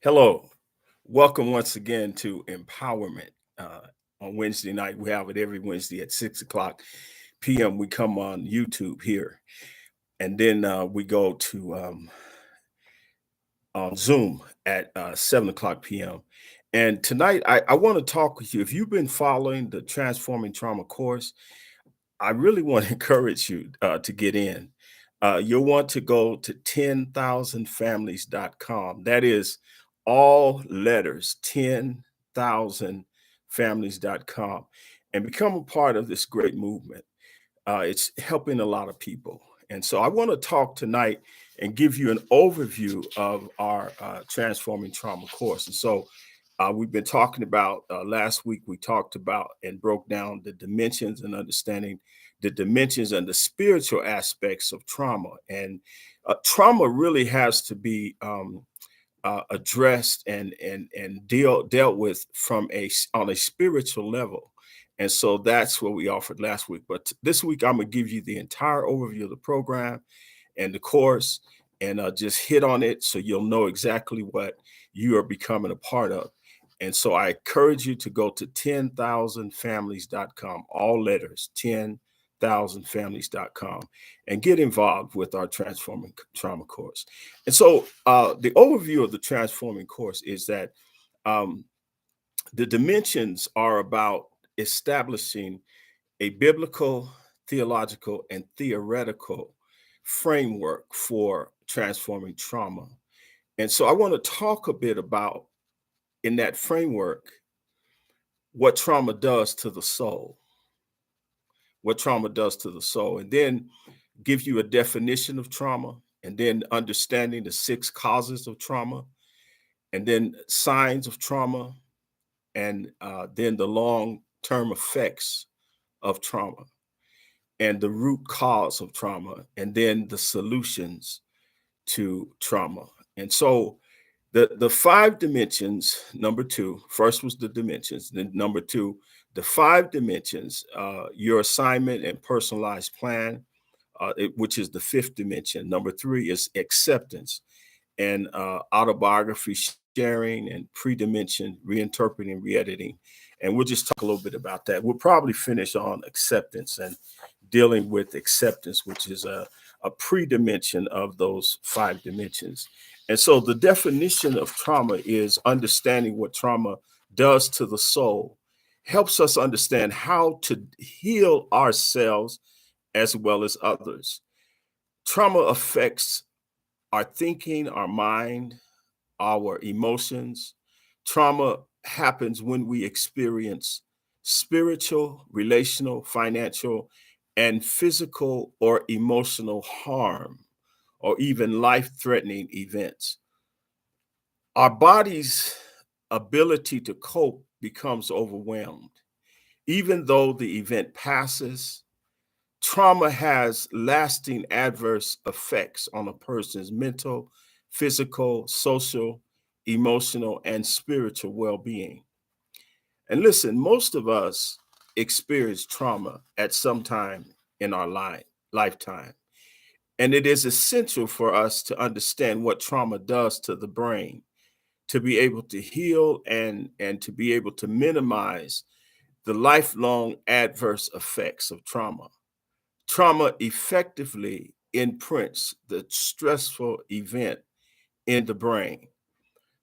Hello, welcome once again to Empowerment. On Wednesday night, we have it every Wednesday at 6 o'clock p.m. We come on YouTube here, and then we go to on Zoom at 7 o'clock p.m. And tonight, I want to talk with you. If you've been following the Transforming Trauma course, I really want to encourage you to get in. You'll want to go to 10,000families.com. That is all letters, 10,000families.com, and become a part of this great movement. It's helping a lot of people. And so I want to talk tonight and give you an overview of our Transforming Trauma course. And so we've been talking about last week, we talked about and broke down the dimensions and understanding the dimensions and the spiritual aspects of trauma. And trauma really has to be addressed and dealt with from on a spiritual level. And so that's what we offered last week. But this week, I'm going to give you the entire overview of the program and the course and just hit on it so you'll know exactly what you are becoming a part of. And so I encourage you to go to 10,000families.com, all letters, 10,000families.com, and get involved with our Transforming Trauma course. And so the overview of the Transforming course is that um, the dimensions are about establishing a biblical, theological, and theoretical framework for transforming trauma. And so I want to talk a bit about, in that framework, what trauma does to the soul, what trauma does to the soul, and then give you a definition of trauma, and then understanding the 6 causes of trauma, and then signs of trauma, and then the long-term effects of trauma and the root cause of trauma, and then the solutions to trauma. And so the 5 dimensions, number two, first was the dimensions, then number two, the 5 dimensions, your assignment and personalized plan, which is the 5th dimension. Number 3 is acceptance and autobiography sharing and pre-dimension reinterpreting, re-editing. And we'll just talk a little bit about that. We'll probably finish on acceptance and dealing with acceptance, which is a pre-dimension of those 5 dimensions. And so the definition of trauma is understanding what trauma does to the soul, helps us understand how to heal ourselves as well as others. Trauma affects our thinking, our mind, our emotions. Trauma happens when we experience spiritual, relational, financial, and physical or emotional harm, or even life threatening events. Our body's ability to cope becomes overwhelmed. Even though the event passes, trauma has lasting adverse effects on a person's mental, physical, social, emotional, and spiritual well being. And listen, most of us experience trauma at some time in our lifetime. And it is essential for us to understand what trauma does to the brain, to be able to heal and to be able to minimize the lifelong adverse effects of trauma. Trauma effectively imprints the stressful event in the brain.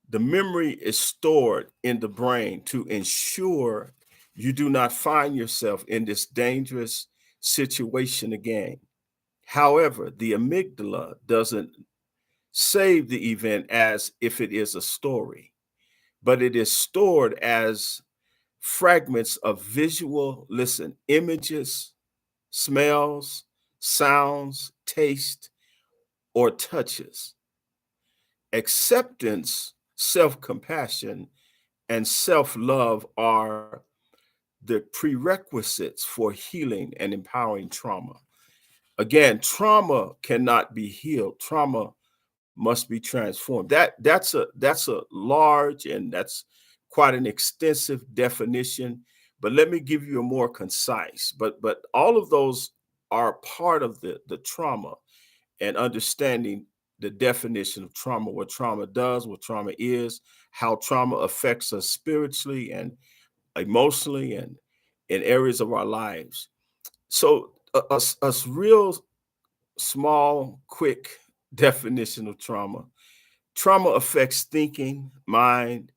The memory is stored in the brain to ensure you do not find yourself in this dangerous situation again. However, the amygdala doesn't save the event as if it is a story, but it is stored as fragments of visual, listen, images, smells, sounds, taste, or touches. Acceptance, self compassion, and self love are the prerequisites for healing and empowering trauma. Again, trauma cannot be healed. Trauma must be transformed. That's a large and that's quite an extensive definition. But let me give you a more concise. But all of those are part of the trauma and understanding the definition of trauma, what trauma does, what trauma is, how trauma affects us spiritually and emotionally and in areas of our lives. So a real small, quick definition of trauma. Trauma affects thinking, mind,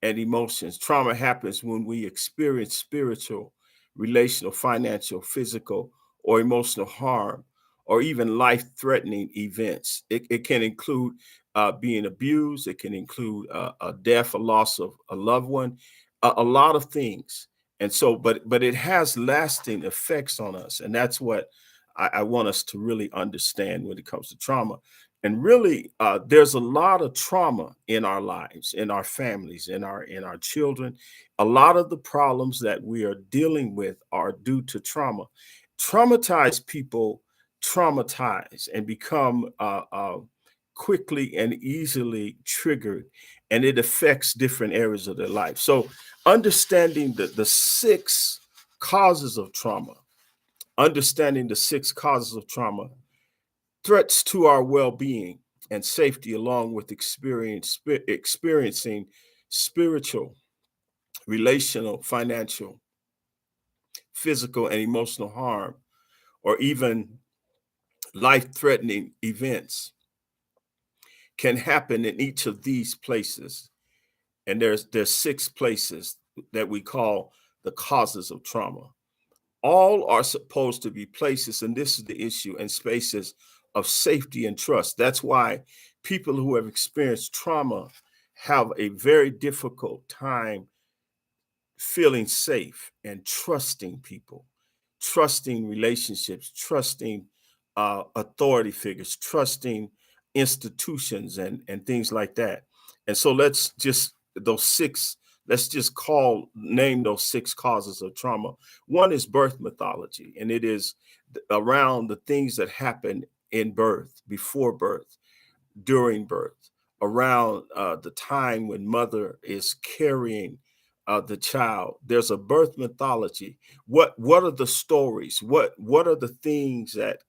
and emotions. Trauma happens when we experience spiritual, relational, financial, physical, or emotional harm, or even life threatening events. It can include being abused, it can include a death, a loss of a loved one, a lot of things. And so, but it has lasting effects on us. And that's what I want us to really understand when it comes to trauma. And really, there's a lot of trauma in our lives, in our families, in our children. A lot of the problems that we are dealing with are due to trauma. Traumatized people traumatize and become quickly and easily triggered, and it affects different areas of their life. So, understanding the six causes of trauma, understanding the six causes of trauma, threats to our well-being and safety, along with experiencing spiritual, relational, financial, physical, and emotional harm, or even life-threatening events, can happen in each of these places. And there's six places that we call the causes of trauma. All are supposed to be places, and this is the issue, and spaces of safety and trust. That's why people who have experienced trauma have a very difficult time feeling safe and trusting people, trusting relationships, trusting authority figures, trusting institutions, and things like that. And so let's just name those six causes of trauma. One is birth mythology, and it is around the things that happen in birth, before birth, during birth, around the time when mother is carrying the child. There's a birth mythology. What are the stories? What are the things that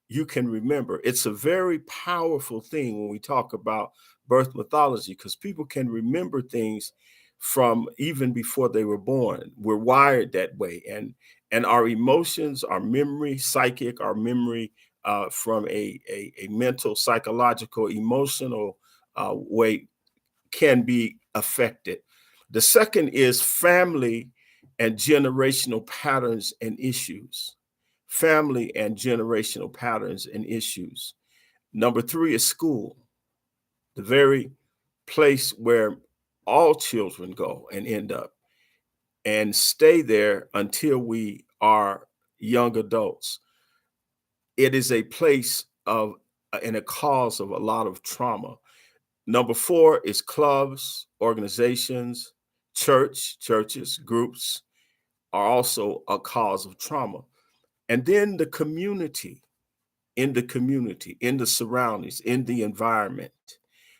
you can remember? It's a very powerful thing when we talk about birth mythology, because people can remember things from even before they were born. We're wired that way, and our emotions, our memory, psychic, our memory from a mental, psychological, emotional way can be affected. The second is family and generational patterns and issues. Family and generational patterns and issues. Number three is school, the very place where all children go and end up and stay there until we are young adults. It is a place of and a cause of a lot of trauma. Number four is clubs, organizations, churches, groups are also a cause of trauma. And then the community, in the surroundings, in the environment.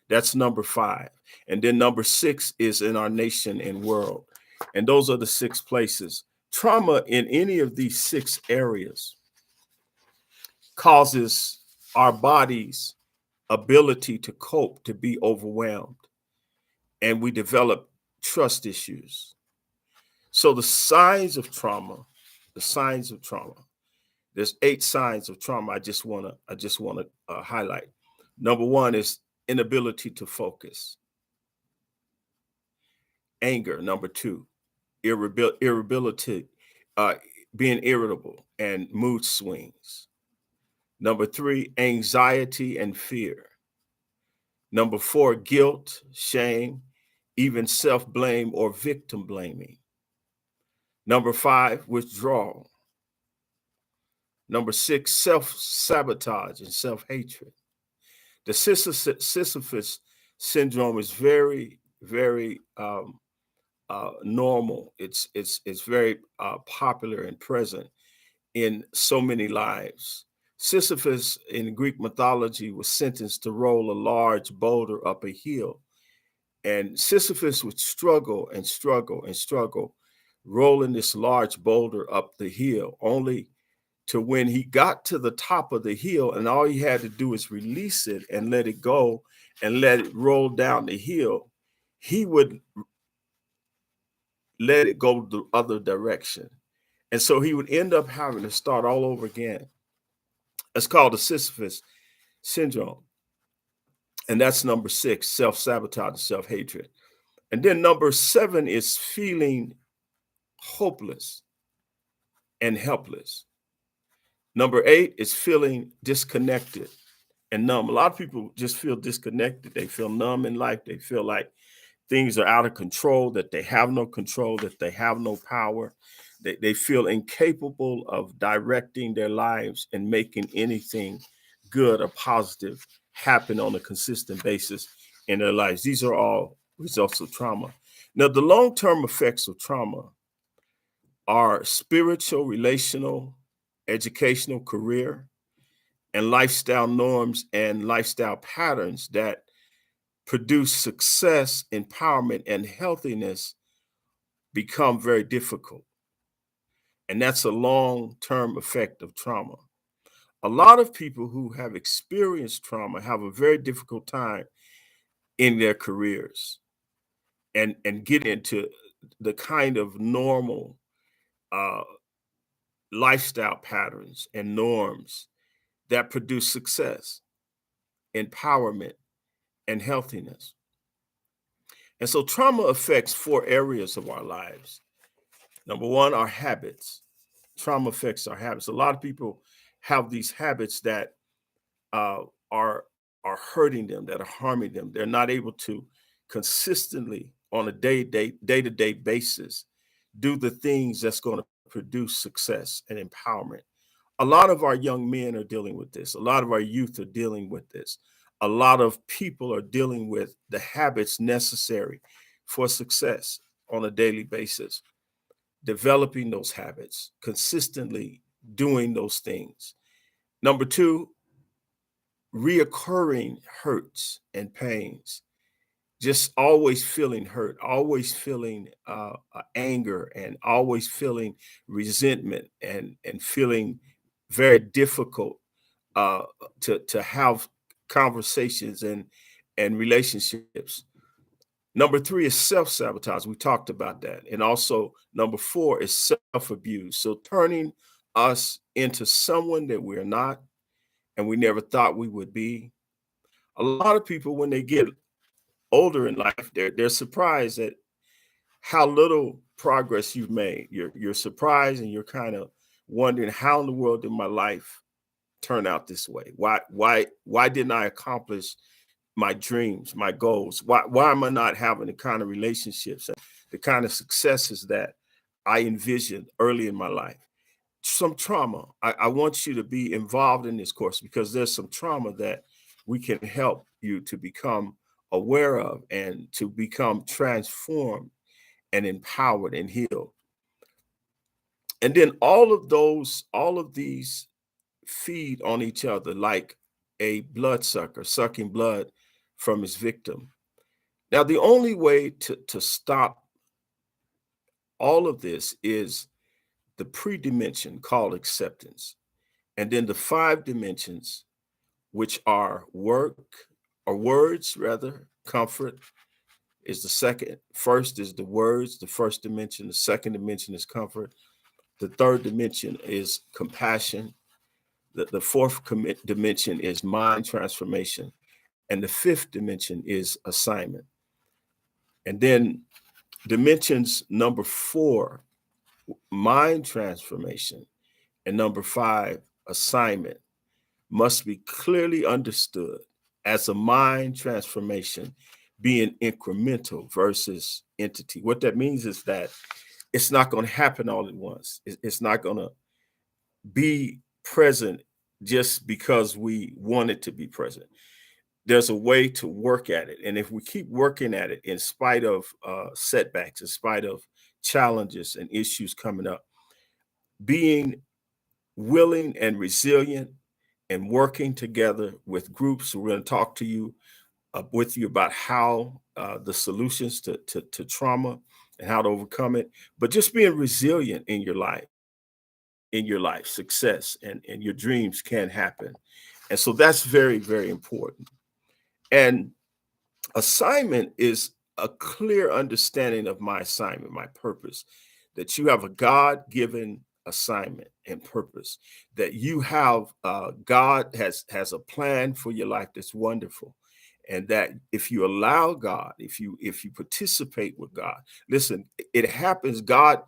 That's number five. And then number six is in our nation and world. And those are the six places. Trauma in any of these six areas causes our body's ability to cope to be overwhelmed, and we develop trust issues. So the signs of trauma. There's 8 signs of trauma. I just want to highlight. Number one is inability to focus, anger. Number two, irritability, uh, being irritable and mood swings. Number three, anxiety and fear. Number four, guilt, shame, even self blame or victim blaming. Number five, withdrawal. Number six, self sabotage and self hatred. The Sisyphus syndrome is very, very normal. It's very popular and present in so many lives. Sisyphus in Greek mythology was sentenced to roll a large boulder up a hill, and Sisyphus would struggle and struggle and struggle, rolling this large boulder up the hill, only to when he got to the top of the hill and all he had to do is release it and let it go and let it roll down the hill, he would let it go the other direction. And so he would end up having to start all over again. It's called the Sisyphus syndrome. And that's number 6, self-sabotage and self-hatred. And then number 7 is feeling hopeless and helpless. Number 8 is feeling disconnected and numb. A lot of people just feel disconnected. They feel numb in life. They feel like things are out of control, that they have no control, that they have no power. They feel incapable of directing their lives and making anything good or positive happen on a consistent basis in their lives. These are all results of trauma. Now, the long-term effects of trauma are spiritual, relational, educational, career, and lifestyle norms and lifestyle patterns that produce success, empowerment, and healthiness become very difficult. And that's a long-term effect of trauma. A lot of people who have experienced trauma have a very difficult time in their careers and get into the kind of normal uh, lifestyle patterns and norms that produce success, empowerment, and healthiness. And so trauma affects 4 areas of our lives. Number 1, our habits. Trauma affects our habits. A lot of people have these habits that uh, are are hurting them, that are harming them. They're not able to consistently on a day-to-day basis do the things that's going to produce success and empowerment. A lot of our young men are dealing with this. A lot of our youth are dealing with this. A lot of people are dealing with the habits necessary for success on a daily basis, developing those habits, consistently doing those things. Number 2, reoccurring hurts and pains, just always feeling hurt, always feeling anger, and always feeling resentment, and feeling very difficult uh, to have conversations and relationships. Number 3 is self-sabotage. We talked about that. And also number 4 is self-abuse. So turning us into someone that we're not and we never thought we would be. A lot of people, when they get older in life, they're surprised at how little progress you've made. You're surprised and you're kind of wondering, how in the world did my life turn out this way? Why didn't I accomplish my dreams, my goals? Why am I not having the kind of relationships and the kind of successes that I envisioned early in my life? Some trauma. I want you to be involved in this course because there's some trauma that we can help you to become aware of and to become transformed and empowered and healed. And then all of these feed on each other like a bloodsucker sucking blood from his victim. Now, the only way to stop all of this is the pre-dimension called acceptance. And then the 5 dimensions, which are work or words, rather, comfort is the second. First is the words, the first dimension. The second dimension is comfort. The third dimension is compassion. The fourth dimension is mind transformation. And the fifth dimension is assignment. And then dimensions number 4, mind transformation, and number 5, assignment, must be clearly understood as a mind transformation being incremental versus entity. What that means is that it's not going to happen all at once. It's not going to be present just because we want it to be present. There's a way to work at it. And if we keep working at it in spite of setbacks, in spite of challenges and issues coming up, being willing and resilient and working together with groups. We're going to talk to you with you about how the solutions to trauma and how to overcome it, but just being resilient in your life in your life, success, and your dreams can happen. And so that's very, very important. And assignment is a clear understanding of my assignment, my purpose, that you have a God given assignment and purpose, that you have God has a plan for your life that's wonderful. And that if you allow God, if you participate with God, listen, it happens. God,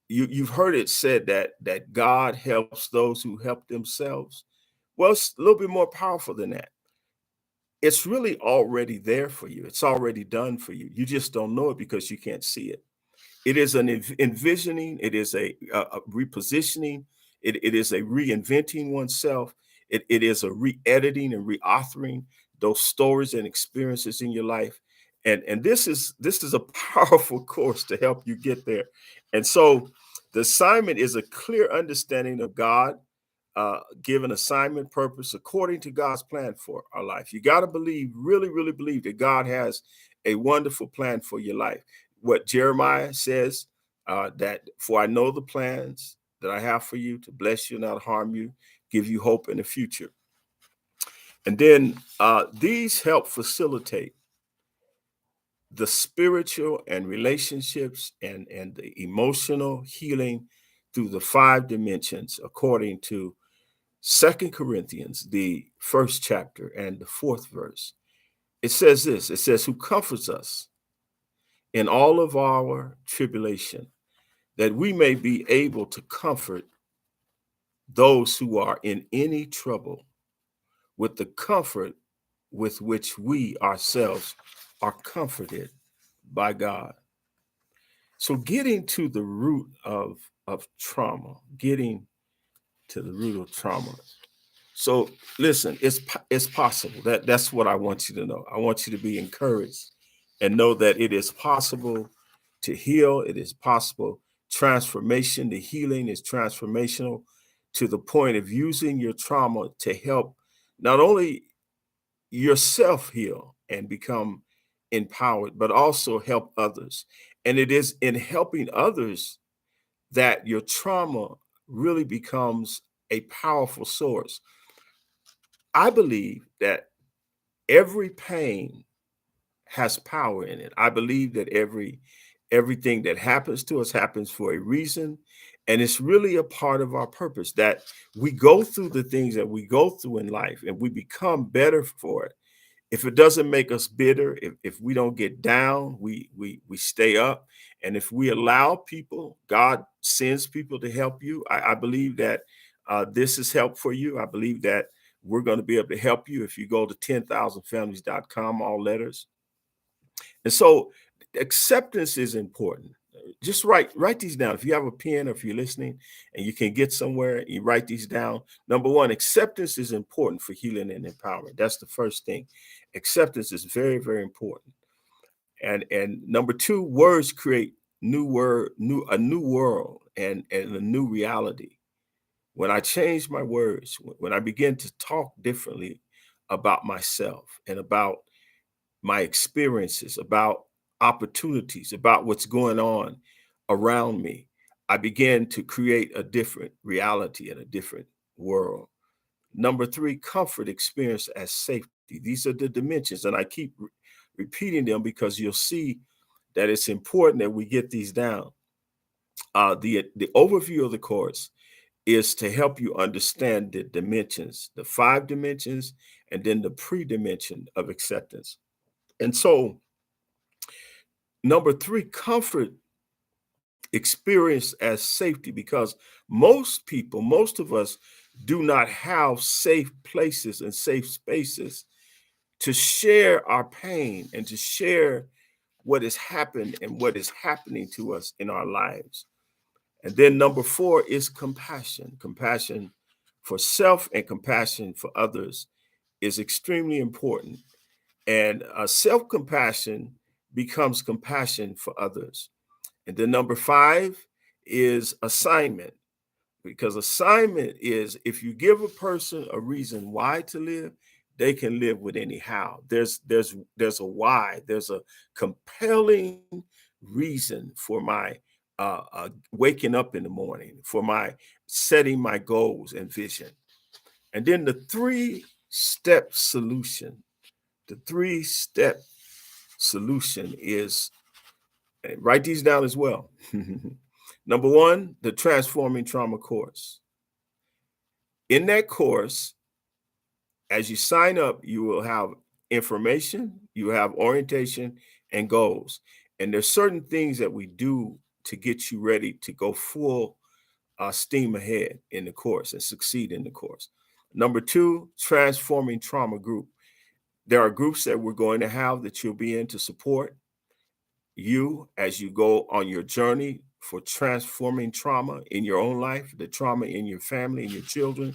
you've heard it said that God helps those who help themselves. Well, it's a little bit more powerful than that. It's really already there for you. It's already done for you. You just don't know it because you can't see it. It is an envisioning. It is a repositioning. It is a reinventing oneself. It is a re-editing and reauthoring those stories and experiences in your life. And this is a powerful course to help you get there. And so the assignment is a clear understanding of God given assignment purpose according to God's plan for our life. You got to believe, really, really believe that God has a wonderful plan for your life. What Jeremiah says, that for I know the plans that I have for you to bless you, not harm you, give you hope in the future. And then these help facilitate the spiritual and relationships and the emotional healing through the five dimensions according to Second Corinthians, the first chapter and the fourth verse. It says this, it says, who comforts us in all of our tribulation, that we may be able to comfort those who are in any trouble with the comfort with which we ourselves are comforted by God. So getting to the root of trauma, getting to the root of trauma. So listen, it's possible. That's what I want you to know. I want you to be encouraged and know that it is possible to heal. It is possible. Transformation, the healing is transformational to the point of using your trauma to help not only yourself heal and become empowered, but also help others. And it is in helping others that your trauma really becomes a powerful source. I believe that every pain has power in it. I believe that everything that happens to us happens for a reason, and it's really a part of our purpose that we go through the things that we go through in life and we become better for it. If it doesn't make us bitter, if we don't get down, we stay up. And if we allow people, God sends people to help you. I believe that this is help for you. I believe that we're going to be able to help you if you go to 10,000families.com, all letters. And so acceptance is important. Just write these down. If you have a pen or if you're listening and you can get somewhere, you write these down. Number one, acceptance is important for healing and empowerment. That's the first thing. Acceptance is very, very important. And number two, words create a new world and a new reality. When I change my words, when I begin to talk differently about myself and about my experiences, about opportunities, about what's going on around me, I began to create a different reality and a different world. Number three, comfort experienced as safety. These are the dimensions, and I keep repeating them because you'll see that it's important that we get these down. The overview of the course is to help you understand the dimensions, the five dimensions, and then the pre-dimension of acceptance. And so number three, comfort experienced as safety, because most people, most of us do not have safe places and safe spaces to share our pain and to share what has happened and what is happening to us in our lives. And then number four is compassion. Compassion for self and compassion for others is extremely important. And self-compassion becomes compassion for others. And then number five is assignment, because assignment is if you give a person a reason why to live, they can live with any how. There's a why. There's a compelling reason for my waking up in the morning, for my setting my goals and vision. And then the three-step solution. The three-step solution is, and write these down as well. Number one, the Transforming Trauma course. In that course, as you sign up, you will have information, you have orientation and goals. And there's certain things that we do to get you ready to go full steam ahead in the course and succeed in the course. Number two, Transforming Trauma group. There are groups that we're going to have that you'll be in to support you as you go on your journey for transforming trauma in your own life, the trauma in your family, in your children,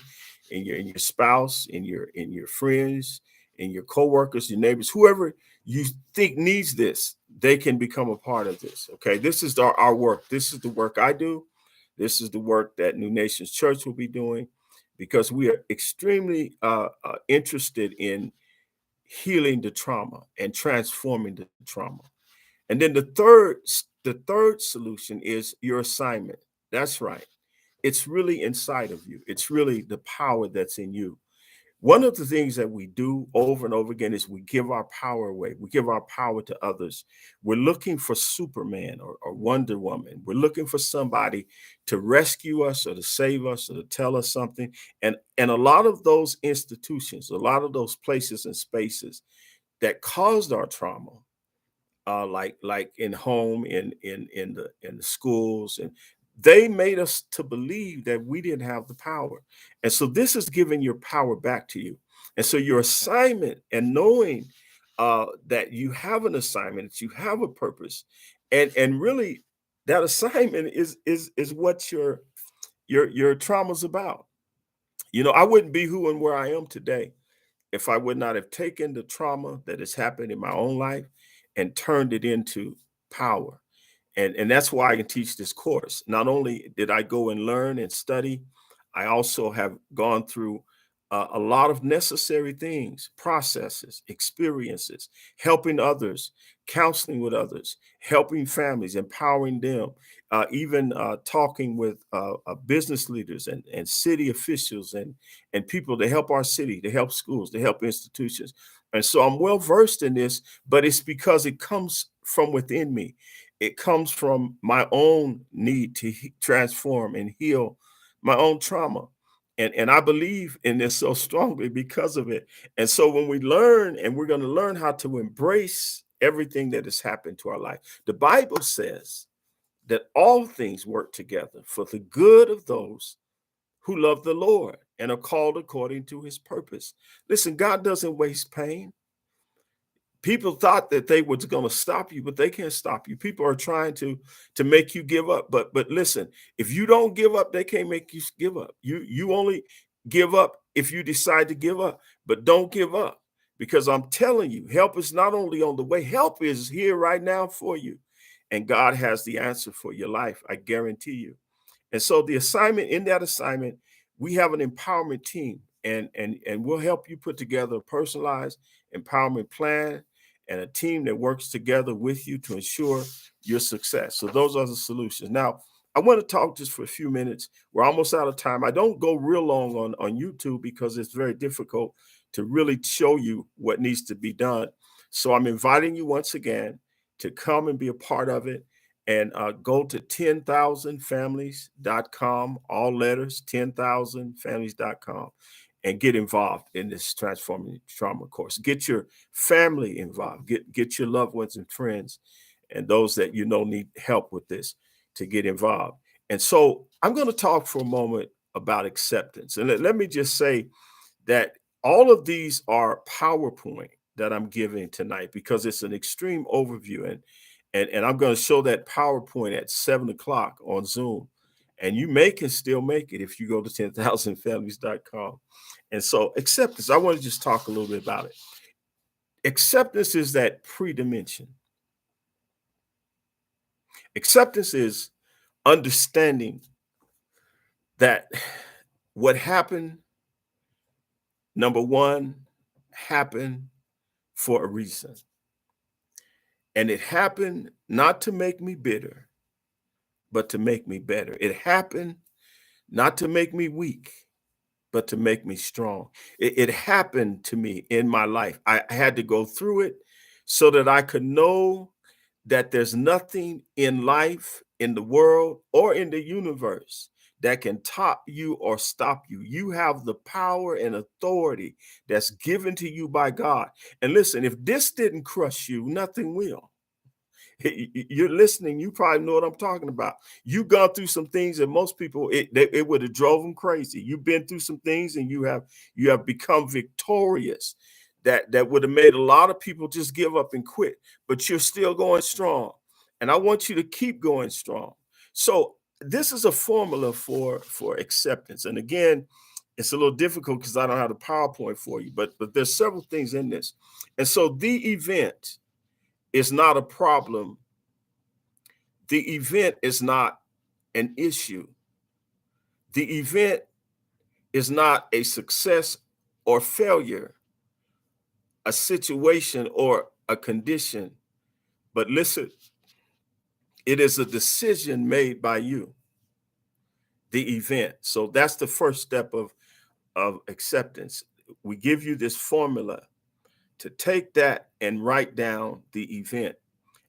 in your spouse, in your friends, in your coworkers, your neighbors, whoever you think needs this, they can become a part of this. Okay, this is our work. This is the work I do. This is the work that New Nations Church will be doing, because we are extremely interested in healing the trauma and transforming the trauma. And then the third solution is your assignment. That's right. It's really inside of you. It's really the power that's in you. One of the things that we do over and over again is we give our power away. We give our power to others. We're looking for Superman or Wonder Woman. We're looking for somebody to rescue us or to save us or to tell us something. And a lot of those institutions, a lot of those places and spaces that caused our trauma, like in home, in the schools, and they made us to believe that we didn't have the power. And so this is giving your power back to you. And so your assignment and knowing that you have an assignment, that you have a purpose, and really that assignment is what your trauma's about. I wouldn't be who and where I am today if I would not have taken the trauma that has happened in my own life and turned it into power. And that's why I can teach this course. Not only did I go and learn and study, I also have gone through a lot of necessary things, processes, experiences, helping others, counseling with others, helping families, empowering them, even talking with business leaders and city officials and people to help our city, to help schools, to help institutions. And so I'm well versed in this, but it's because it comes from within me. It comes from my own need to transform and heal my own trauma. And I believe in this so strongly because of it. And so when we learn, and we're going to learn how to embrace everything that has happened to our life, the Bible says that all things work together for the good of those who love the Lord and are called according to his purpose. Listen, God doesn't waste pain. People thought that they was going to stop you, but they can't stop you. People are trying to make you give up. But listen, if you don't give up, they can't make you give up. You only give up if you decide to give up. But don't give up, because I'm telling you, help is not only on the way, help is here right now for you. And God has the answer for your life, I guarantee you. And so the assignment, in that assignment, we have an empowerment team, and we'll help you put together a personalized empowerment plan and a team that works together with you to ensure your success. So those are the solutions. Now, I want to talk just for a few minutes. We're almost out of time. I don't go real long on YouTube because it's very difficult to really show you what needs to be done. So I'm inviting you once again to come and be a part of it, and go to 10,000families.com, all letters, 10,000families.com, and get involved in this Transforming Trauma course. Get your family involved, get your loved ones and friends and those that you know need help with this to get involved. And so I'm going to talk for a moment about acceptance. And let me just say that all of these are PowerPoint that I'm giving tonight because it's an extreme overview. And I'm going to show that PowerPoint at 7 o'clock on Zoom. And you can still make it if you go to 10,000families.com. And so acceptance, I want to just talk a little bit about it. Acceptance is that pre-dimension. Acceptance is understanding that what happened, number one, happened for a reason. And it happened not to make me bitter, but to make me better. It happened not to make me weak, but to make me strong. It happened to me in my life. I had to go through it so that I could know that there's nothing in life, in the world, or in the universe that can top you or stop you. You have the power and authority that's given to you by God. And listen, if this didn't crush you, nothing will. You're listening, you probably know what I'm talking about. You've gone through some things that most people it would have drove them crazy. You've been through some things and you have become victorious that would have made a lot of people just give up and quit, but you're still going strong. And I want you to keep going strong. So this is a formula for acceptance. And again, it's a little difficult because I don't have the PowerPoint for you, but there's several things in this. And so the event is not a problem. The event is not an issue. The event is not a success or failure, a situation or a condition. But listen, it is a decision made by you, the event. So that's the first step of acceptance. We give you this formula to take that and write down the event.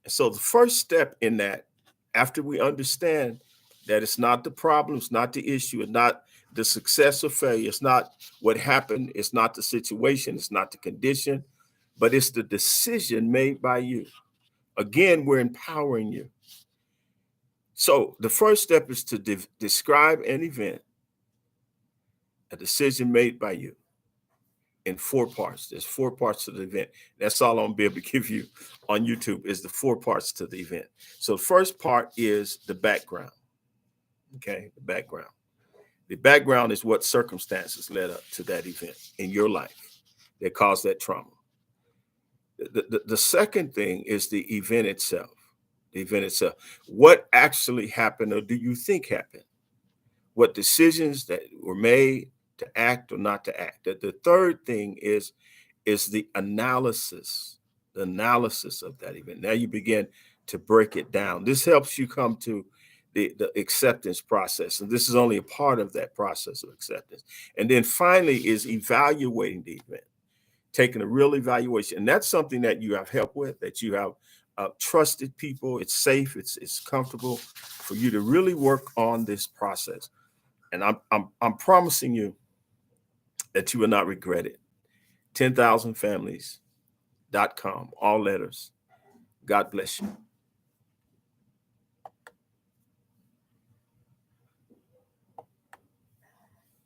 And so the first step in that, after we understand that it's not the problem, it's not the issue, it's not the success or failure, it's not what happened, it's not the situation, it's not the condition, but it's the decision made by you. Again, we're empowering you. So the first step is to describe an event, a decision made by you, in 4 parts. There's 4 parts to the event. That's all I'm gonna be able to give you on YouTube is the 4 parts to the event. So the first part is the background. Okay, the background. The background is what circumstances led up to that event in your life that caused that trauma. The second thing is the event itself. The event itself. What actually happened or do you think happened? What decisions that were made to act or not to act. The third thing is the analysis of that event. Now you begin to break it down. This helps you come to the acceptance process. And this is only a part of that process of acceptance. And then finally is evaluating the event, taking a real evaluation. And that's something that you have help with, that you have trusted people. It's safe, it's comfortable for you to really work on this process. And I'm promising you that you will not regret it. 10,000families.com, all letters. God bless you.